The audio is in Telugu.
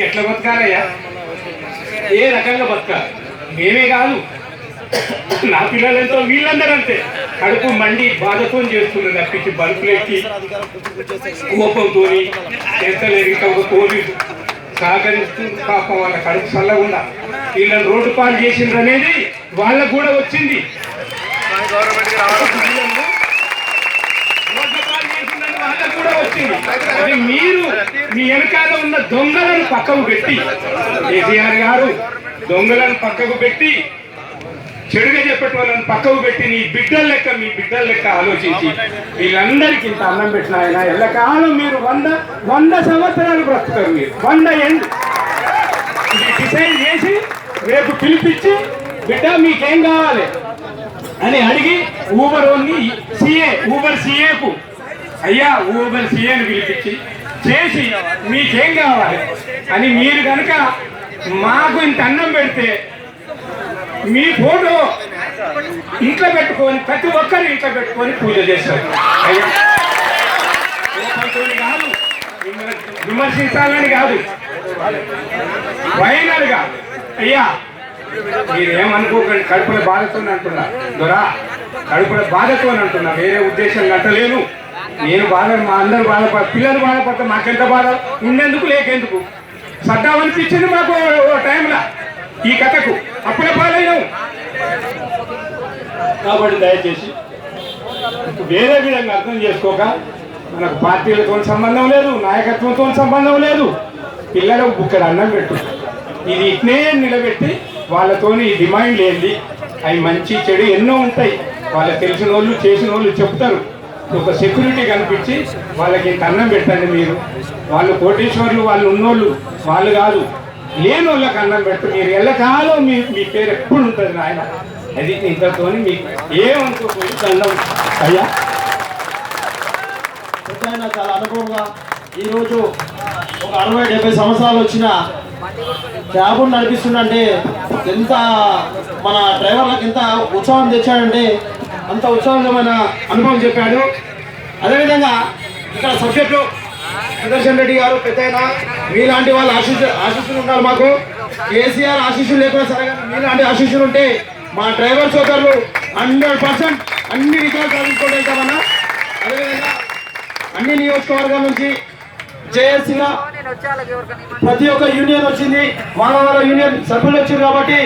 ఎట్లా బతకాలయ్యా, ఏ రకంగా బతకాలి? మేమే కాదు, నా పిల్లలెంతో వీళ్ళందరూ అంతే. కడుపు మండి బాధతో చేస్తున్నారు తప్పించి బల్బులెక్కి కోపంతో ఎంత లేదు. ఇంకా ఒక పోలీసు సహకరిస్తూ పాపం వాళ్ళ కడుపు చల్లకుండా వీళ్ళని రోడ్డు పాలు చేసిండ్రు అనేది వాళ్ళకు కూడా వచ్చింది. వాళ్ళకు కూడా వచ్చింది. అది మీరు మీ వెనకాల ఉన్న దొంగలను పక్కకు పెట్టి, కేసీఆర్ గారు దొంగలను పక్కకు పెట్టి, చెడుగా చెప్పేట వాళ్ళని పక్కకు పెట్టి మీ బిడ్డల లెక్క ఆలోచించి వీళ్ళందరికీ ఇంత అన్నం పెట్టిన ఆయన ఎల్లకాలం మీరు 100 సంవత్సరాలు బ్రతుకుతారు. మీరు 100 ఏళ్ళు డిసైడ్ చేసి రేపు పిలిపించి బిడ్డ మీకేం కావాలి అని అడిగి ఊబర్ సిఏకు అయ్యా ఊబర్ సిఏని పిలిపించి చేసి మీకేం కావాలి అని మీరు కనుక మాకు ఇంత అన్నం పెడితే మీ ఫోటో ఇంట్లో పెట్టుకొని ప్రతి ఒక్కరు ఇంట్లో పెట్టుకొని పూజ చేస్తారు. కాదు, విమర్శించాలని కాదు, ఫైనల్గా అయ్యా మీరేమనుకోకండి, కడుపుల బాధతో అంటున్నా దొరా, కడుపుల బాధతో అంటున్నా, వేరే ఉద్దేశం అంటలేను. నేను బాధ, మా అందరు బాధపడ, పిల్లలు బాధపడితే మాకెంత బాధ ఉండేందుకు లేకెందుకు సద్దామనిపించింది మాకు ఓ టైంలో ఈ కథకు అప్పుడే పాలైనాం. కాబట్టి దయచేసి వేరే విధంగా అర్థం చేసుకోక, మనకు పార్టీలతో సంబంధం లేదు, నాయకత్వంతో సంబంధం లేదు, పిల్లలకు బుక్కడు అన్నం పెట్టు, ఇది ఇట్నే నిలబెట్టి వాళ్ళతోని డిమాండ్ లేనిది అవి మంచి చెడు ఎన్నో ఉంటాయి. వాళ్ళకి తెలిసిన వాళ్ళు చేసిన వాళ్ళు చెప్తారు. ఒక సెక్యూరిటీ కనిపించి వాళ్ళకి ఇంత అన్నం పెట్టండి. మీరు వాళ్ళు కోటీశ్వర్లు, వాళ్ళు ఉన్నోళ్ళు వాళ్ళు కాదు, లేని వాళ్ళకి అన్నం పెట్టు. మీరు ఎల్లకాలం మీ పేరు ఎప్పుడు ఉంటుంది నాయన. అది ఇంతతో మీకు ఏమనుకోకపోయి దండం అయ్యా. చాలా అనుభవంగా ఈరోజు ఒక 60-70 సంవత్సరాలు వచ్చిన క్యాబును నడిపిస్తుందంటే ఎంత మన డ్రైవర్లకు ఎంత ఉత్సాహం తెచ్చాడంటే అంత ఉత్సాహమైన అనుభవం చెప్పాడు. అదేవిధంగా ఇక్కడ సబ్జెక్టు సుదర్శన్ రెడ్డి గారు పెద్దయినా మీలాంటి వాళ్ళ ఆశీస్సులు ఉండాలి. మాకు కేసీఆర్ ఆశీస్సులు లేకుండా సరే, కానీ మీలాంటి ఆశీస్సులు ఉంటే మా డ్రైవర్ సోదరులు 100% అన్ని రికార్డు సాధించుకుంటూ వెళ్తామన్నా. అదేవిధంగా అన్ని నియోజకవర్గాల నుంచి జేఏసీగా ప్రతి ఒక్క యూనియన్ వచ్చింది, వాళ్ళ యూనియన్ సభ్యులు వచ్చింది. కాబట్టి